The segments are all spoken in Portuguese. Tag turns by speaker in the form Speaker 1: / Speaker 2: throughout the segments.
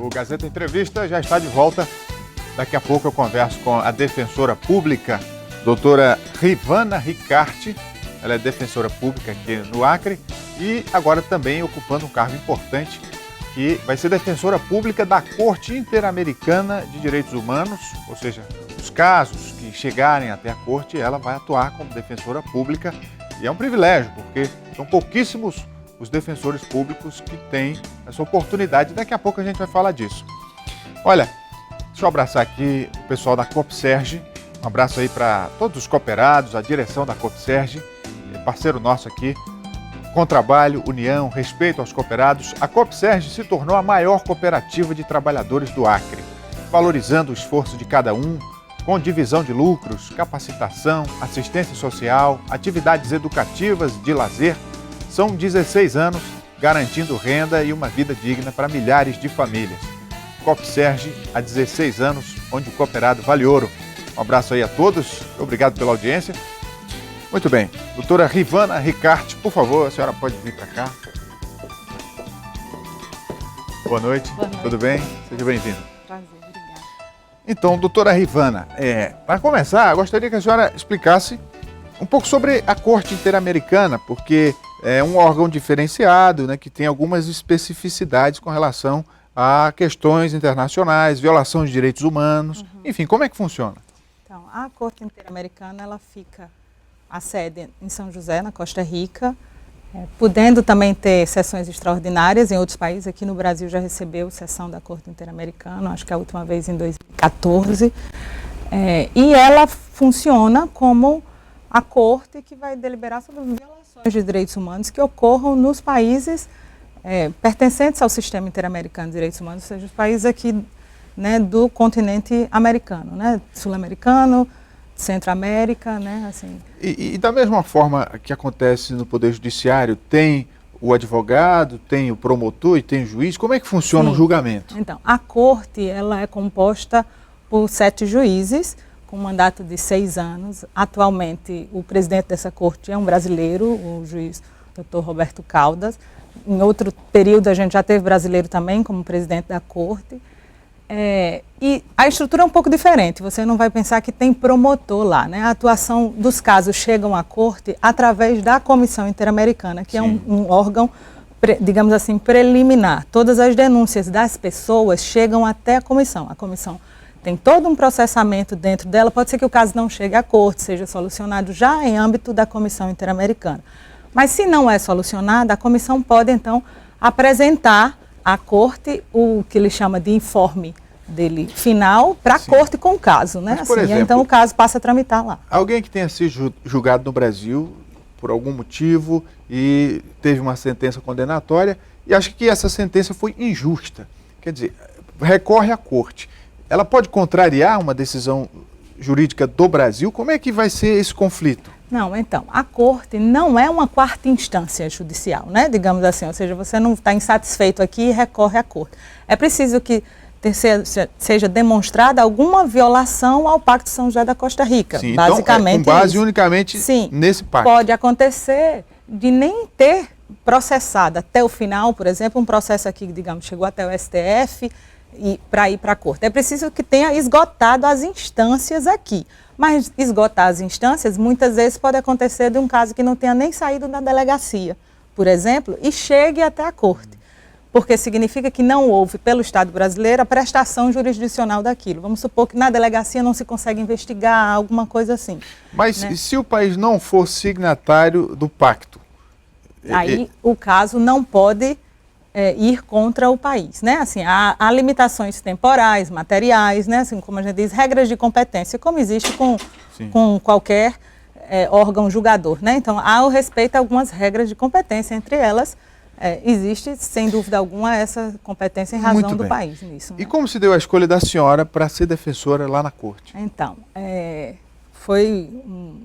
Speaker 1: O Gazeta Entrevista já está de volta. Daqui a pouco eu converso com a defensora pública, doutora Rivana Ricarte. Ela é defensora pública aqui no Acre e agora também ocupando um cargo importante, que vai ser defensora pública da Corte Interamericana de Direitos Humanos, ou seja, os casos que chegarem até a Corte, ela vai atuar como defensora pública e é um privilégio, porque são pouquíssimos os defensores públicos que têm essa oportunidade. Daqui a pouco a gente vai falar disso. Olha, deixa eu abraçar aqui o pessoal da Copserge. Um abraço aí para todos os cooperados, a direção da Copserge, parceiro nosso aqui, com trabalho, união, respeito aos cooperados. A Copserge se tornou a maior cooperativa de trabalhadores do Acre, valorizando o esforço de cada um, com divisão de lucros, capacitação, assistência social, atividades educativas, de lazer. São 16 anos garantindo renda e uma vida digna para milhares de famílias. Copserge, há 16 anos, onde o cooperado vale ouro. Um abraço aí a todos, obrigado pela audiência. Muito bem, doutora Rivana Ricarte, por favor, a senhora pode vir para cá. Boa noite, tudo bem? Seja bem-vinda.
Speaker 2: Prazer, obrigada.
Speaker 1: Então, doutora Rivana, para começar, gostaria que a senhora explicasse um pouco sobre a Corte Interamericana, porque é um órgão diferenciado, né, que tem algumas especificidades com relação a questões internacionais, violação de direitos humanos, enfim, como é que funciona?
Speaker 2: Então, a Corte Interamericana, ela fica a sede em São José, na Costa Rica, podendo também ter sessões extraordinárias em outros países. Aqui no Brasil já recebeu sessão da Corte Interamericana, acho que a última vez em 2014, e ela funciona como a Corte que vai deliberar sobre violações de direitos humanos que ocorram nos países pertencentes ao sistema interamericano de direitos humanos, ou seja, os países aqui, né, do continente americano, né, sul-americano, Centro-América, né, assim.
Speaker 1: E da mesma forma que acontece no Poder Judiciário, tem o advogado, tem o promotor e tem o juiz, como é que funciona o julgamento?
Speaker 2: Então, a Corte, ela é composta por 7 juízes, com um mandato de 6 anos. Atualmente, o presidente dessa Corte é um brasileiro, o juiz Dr. Roberto Caldas. Em outro período, a gente já teve brasileiro também como presidente da Corte. E a estrutura é um pouco diferente, você não vai pensar que tem promotor lá, né? A atuação dos casos chegam à Corte através da Comissão Interamericana, que é um órgão, digamos assim, preliminar. Todas as denúncias das pessoas chegam até a comissão. A comissão tem todo um processamento dentro dela, pode ser que o caso não chegue à Corte, seja solucionado já em âmbito da Comissão Interamericana. Mas se não é solucionado, a comissão pode, então, apresentar à Corte o que ele chama de informe dele final para a Corte com o caso, né?
Speaker 1: Mas, por exemplo,
Speaker 2: então o caso passa a tramitar lá.
Speaker 1: Alguém que tenha sido julgado no Brasil por algum motivo e teve uma sentença condenatória e acha que essa sentença foi injusta, quer dizer, recorre à Corte. Ela pode contrariar uma decisão jurídica do Brasil? Como é que vai ser esse conflito?
Speaker 2: Não, então, a Corte não é uma quarta instância judicial, né? Digamos assim, ou seja, você não está insatisfeito aqui e recorre à Corte. É preciso que seja demonstrada alguma violação ao Pacto de São José da Costa Rica.
Speaker 1: Sim,
Speaker 2: basicamente,
Speaker 1: então, com base unicamente nesse pacto.
Speaker 2: Pode acontecer de nem ter processado até o final, por exemplo, um processo aqui, digamos, chegou até o STF para ir para a Corte. É preciso que tenha esgotado as instâncias aqui. Mas esgotar as instâncias, muitas vezes pode acontecer de um caso que não tenha nem saído da delegacia, por exemplo, e chegue até a Corte. Porque significa que não houve, pelo Estado brasileiro, a prestação jurisdicional daquilo. Vamos supor que na delegacia não se consegue investigar, alguma coisa assim.
Speaker 1: Mas
Speaker 2: né?
Speaker 1: Se o país não for signatário do pacto?
Speaker 2: Aí o caso não pode ir contra o país, né? Assim, há limitações temporais, materiais, né? Assim, como a gente diz, regras de competência, como existe com qualquer órgão julgador, né? Então, há o respeito a algumas regras de competência, entre elas, existe, sem dúvida alguma, essa competência em razão do país nisso.
Speaker 1: E como se deu a escolha da senhora para ser defensora lá na Corte?
Speaker 2: Então, foi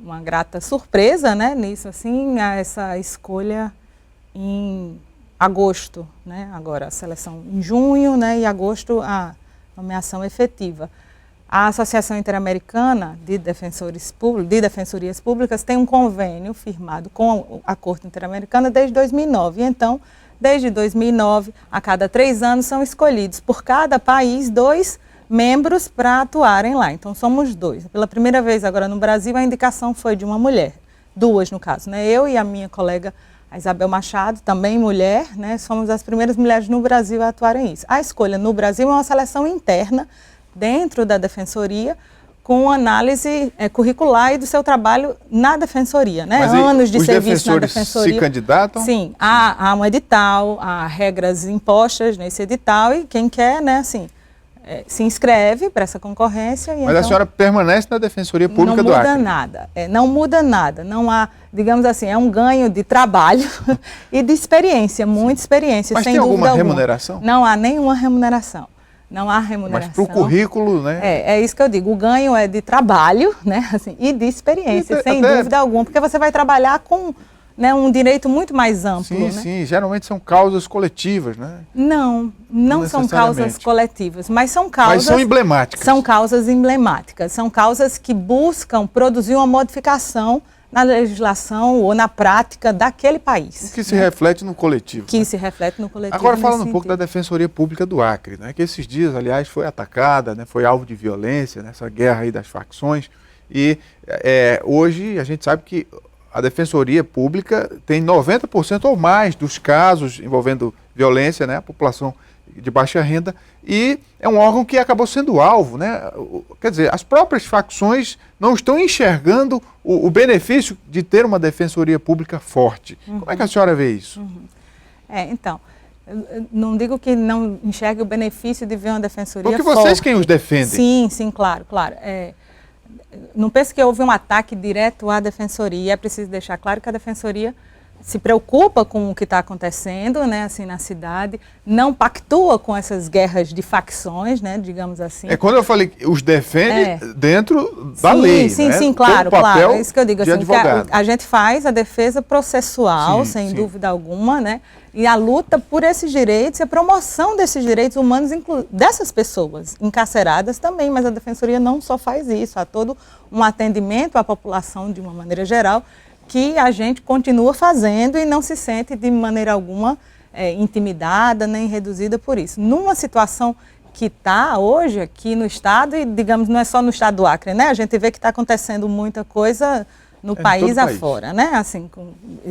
Speaker 2: uma grata surpresa, né, nisso, assim, essa escolha em agosto, né, agora a seleção em junho, né, e agosto a nomeação efetiva. A Associação Interamericana de Defensorias Públicas tem um convênio firmado com a Corte Interamericana desde 2009. E então, Desde 2009, a cada 3 anos são escolhidos por cada país 2 membros para atuarem lá. Então somos 2. Pela primeira vez agora no Brasil, a indicação foi de uma mulher. 2 no caso, né? Eu e a minha colega a Isabel Machado, também mulher, né? Somos as primeiras mulheres no Brasil a atuarem isso. A escolha no Brasil é uma seleção interna dentro da Defensoria, com análise curricular e do seu trabalho na Defensoria, né?
Speaker 1: Mas aí,
Speaker 2: anos de serviço na
Speaker 1: Defensoria. Os defensores
Speaker 2: Defensoria.
Speaker 1: se candidatam?
Speaker 2: Sim, há um edital, há regras impostas nesse edital e quem quer, né, assim, se inscreve para essa concorrência. E
Speaker 1: Mas
Speaker 2: então,
Speaker 1: a senhora permanece na Defensoria Pública do Acre?
Speaker 2: Não muda nada, não muda nada, não há, digamos assim, é um ganho de trabalho e de experiência, muita experiência,
Speaker 1: Mas
Speaker 2: sem
Speaker 1: tem
Speaker 2: dúvida
Speaker 1: alguma
Speaker 2: alguma.
Speaker 1: remuneração?
Speaker 2: Não há nenhuma remuneração. Não há remuneração.
Speaker 1: Mas para o currículo, né?
Speaker 2: É isso que eu digo. O ganho é de trabalho, né? Assim, e de experiência, sem dúvida alguma. Porque você vai trabalhar com, né, um direito muito mais amplo.
Speaker 1: Sim,
Speaker 2: né?
Speaker 1: sim. Geralmente são causas coletivas, né?
Speaker 2: Não são causas coletivas, mas são causas...
Speaker 1: Mas são emblemáticas.
Speaker 2: São causas emblemáticas. São causas que buscam produzir uma modificação na legislação ou na prática daquele país.
Speaker 1: O que se reflete no coletivo.
Speaker 2: Que se reflete no coletivo.
Speaker 1: Agora, falando um pouco da Defensoria Pública do Acre, né, que esses dias, aliás, foi atacada, né, foi alvo de violência, nessa guerra aí das facções, e hoje a gente sabe que a Defensoria Pública tem 90% ou mais dos casos envolvendo violência, né, a população de baixa renda, e é um órgão que acabou sendo alvo, né? Quer dizer, as próprias facções não estão enxergando o benefício de ter uma defensoria pública forte. Como é que a senhora vê isso?
Speaker 2: Então, eu não digo que não enxergue o benefício de ver uma defensoria
Speaker 1: forte.
Speaker 2: Porque
Speaker 1: vocês quem os defendem.
Speaker 2: Sim, claro. Não pense que houve um ataque direto à defensoria. É preciso deixar claro que a defensoria se preocupa com o que está acontecendo, né, assim, na cidade, não pactua com essas guerras de facções, né, digamos assim.
Speaker 1: Quando eu falei que os defende dentro da lei,
Speaker 2: sim,
Speaker 1: né?
Speaker 2: Sim, claro,
Speaker 1: claro.
Speaker 2: É isso que eu digo, assim, a gente faz a defesa processual, sem dúvida alguma, né, e a luta por esses direitos e a promoção desses direitos humanos dessas pessoas encarceradas também, mas a Defensoria não só faz isso, há todo um atendimento à população de uma maneira geral, que a gente continua fazendo e não se sente de maneira alguma intimidada nem reduzida por isso. Numa situação que está hoje aqui no Estado, e digamos, não é só no Estado do Acre, né? A gente vê que está acontecendo muita coisa no país afora, né? Assim,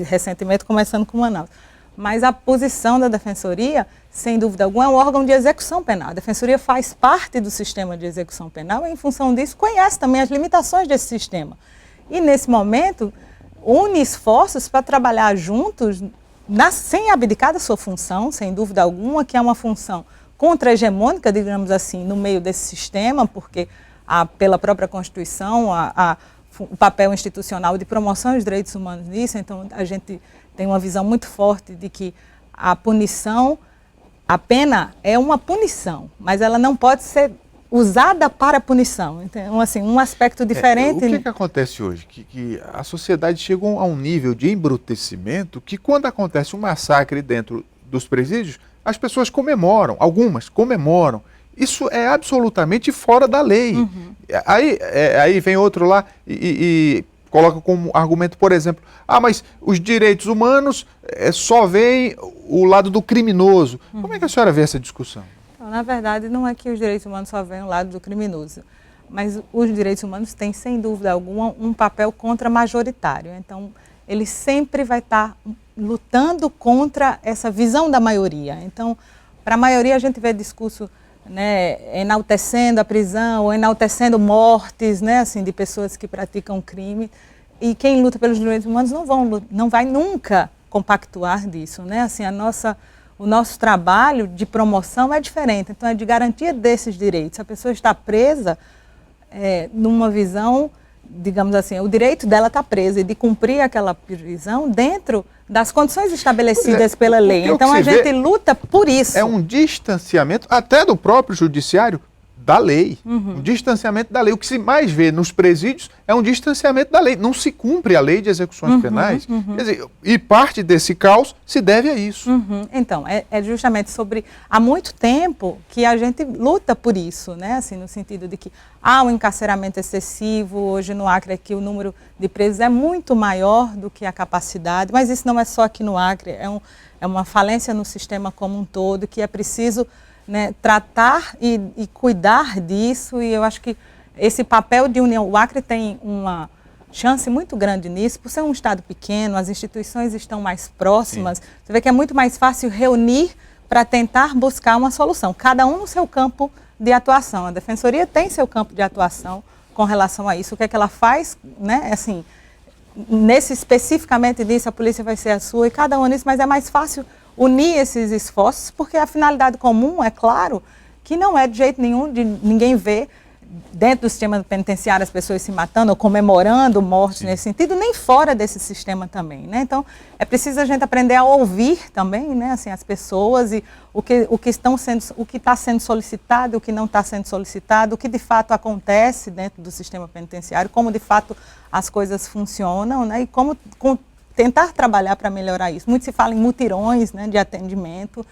Speaker 2: recentemente começando com Manaus. Mas a posição da Defensoria, sem dúvida alguma, é um órgão de execução penal. A Defensoria faz parte do sistema de execução penal e, em função disso, conhece também as limitações desse sistema. E, nesse momento, une esforços para trabalhar juntos, sem abdicar da sua função, sem dúvida alguma, que é uma função contra-hegemônica, digamos assim, no meio desse sistema, porque pela própria Constituição, o papel institucional de promoção dos direitos humanos nisso, então a gente tem uma visão muito forte de que a pena é uma punição, mas ela não pode ser usada para punição. Então, assim, um aspecto diferente...
Speaker 1: O que acontece hoje? Que a sociedade chega a um nível de embrutecimento que, quando acontece um massacre dentro dos presídios, as pessoas comemoram, algumas comemoram. Isso é absolutamente fora da lei. Aí vem outro lá e coloca como argumento, por exemplo, mas os direitos humanos só veem o lado do criminoso. Como é que a senhora vê essa discussão?
Speaker 2: Na verdade, não é que os direitos humanos só veem o lado do criminoso, mas os direitos humanos têm, sem dúvida alguma, um papel contra-majoritário. Então, ele sempre vai estar lutando contra essa visão da maioria. Então, para a maioria, a gente vê discurso, né, enaltecendo a prisão ou enaltecendo mortes, né, assim, de pessoas que praticam crime. E quem luta pelos direitos humanos não vai nunca compactuar disso, né? Assim, o nosso trabalho de promoção é diferente, então é de garantia desses direitos. A pessoa está presa numa visão, digamos assim, o direito dela está presa e de cumprir aquela prisão dentro das condições estabelecidas pela lei. Então a gente luta por isso.
Speaker 1: É um distanciamento até do próprio judiciário da lei, um distanciamento da lei. O que se mais vê nos presídios é um distanciamento da lei. Não se cumpre a lei de execuções penais. Quer dizer, e parte desse caos se deve a isso.
Speaker 2: Então, é justamente sobre... Há muito tempo que a gente luta por isso, né? Assim, no sentido de que há um encarceramento excessivo. Hoje no Acre aqui o número de presos é muito maior do que a capacidade, mas isso não é só aqui no Acre, é uma falência no sistema como um todo, que é preciso, né, tratar e cuidar disso, e eu acho que esse papel de união, o Acre tem uma chance muito grande nisso, por ser um estado pequeno, as instituições estão mais próximas, você vê que é muito mais fácil reunir para tentar buscar uma solução, cada um no seu campo de atuação. A Defensoria tem seu campo de atuação com relação a isso, o que é que ela faz, né, assim, especificamente nisso, a polícia vai ser a sua, e cada um nisso, mas é mais fácil unir esses esforços, porque a finalidade comum, é claro, que não é de jeito nenhum de ninguém ver dentro do sistema penitenciário as pessoas se matando ou comemorando mortes nesse sentido, nem fora desse sistema também, né? Então, é preciso a gente aprender a ouvir também, né, assim, as pessoas e o que está sendo solicitado, o que não está sendo solicitado, o que de fato acontece dentro do sistema penitenciário, como de fato as coisas funcionam, né, e como tentar trabalhar para melhorar isso. Muito se fala em mutirões, né, de atendimento.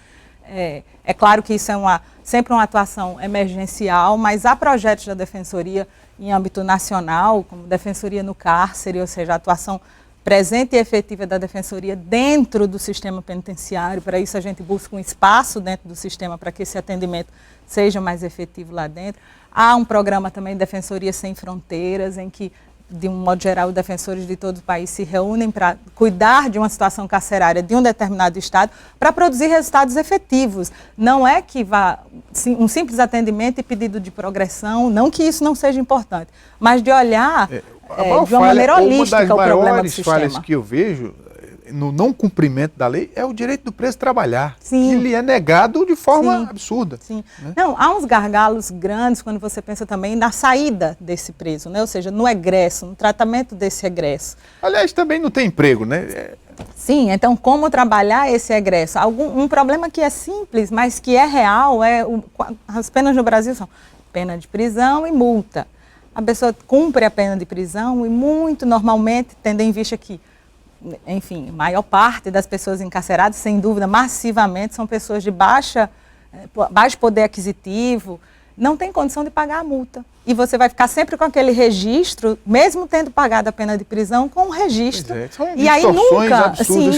Speaker 2: É claro que isso é sempre uma atuação emergencial, mas há projetos da Defensoria em âmbito nacional, como Defensoria no Cárcere, ou seja, a atuação presente e efetiva da Defensoria dentro do sistema penitenciário. Para isso a gente busca um espaço dentro do sistema para que esse atendimento seja mais efetivo lá dentro. Há um programa também, Defensoria Sem Fronteiras, em que, de um modo geral, os defensores de todo o país se reúnem para cuidar de uma situação carcerária de um determinado estado para produzir resultados efetivos. Não é que vá um simples atendimento e pedido de progressão, não que isso não seja importante, mas de olhar de uma maneira holística o problema do sistema. Uma das maiores falhas
Speaker 1: que eu vejo no não cumprimento da lei é o direito do preso trabalhar,
Speaker 2: Sim.
Speaker 1: que lhe é negado de forma absurda.
Speaker 2: Sim.
Speaker 1: Né?
Speaker 2: Não, há uns gargalos grandes quando você pensa também na saída desse preso, né? Ou seja, no egresso, no tratamento desse egresso.
Speaker 1: Aliás, também não tem emprego, né?
Speaker 2: Sim, então como trabalhar esse egresso? Um problema que é simples, mas que é real, as penas no Brasil são pena de prisão e multa. A pessoa cumpre a pena de prisão e muito normalmente, tendo em vista que, enfim, a maior parte das pessoas encarceradas, sem dúvida, massivamente, são pessoas de baixo poder aquisitivo, não tem condição de pagar a multa. E você vai ficar sempre com aquele registro, mesmo tendo pagado a pena de prisão, com um registro. E aí nunca,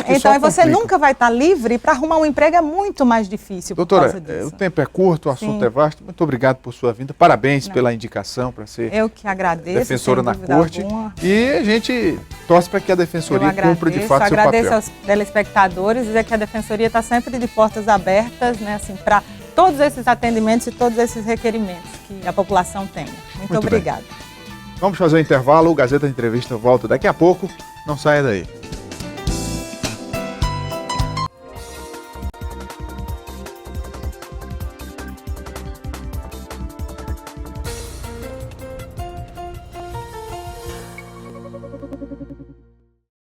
Speaker 2: então você nunca vai estar livre para arrumar um emprego, é muito mais difícil.
Speaker 1: Doutora,
Speaker 2: por causa disso.
Speaker 1: O tempo é curto, o assunto é vasto. Muito obrigado por sua vinda. Parabéns pela indicação para ser
Speaker 2: Eu que agradeço,
Speaker 1: defensora na corte. E a gente torce para que a Defensoria cumpra de fato seu papel.
Speaker 2: Agradeço aos telespectadores, dizer que a Defensoria está sempre de portas abertas, né, assim, para todos esses atendimentos e todos esses requerimentos que a população tenha. Muito obrigada.
Speaker 1: Vamos fazer um intervalo, o Gazeta de Entrevista volta daqui a pouco, não saia daí.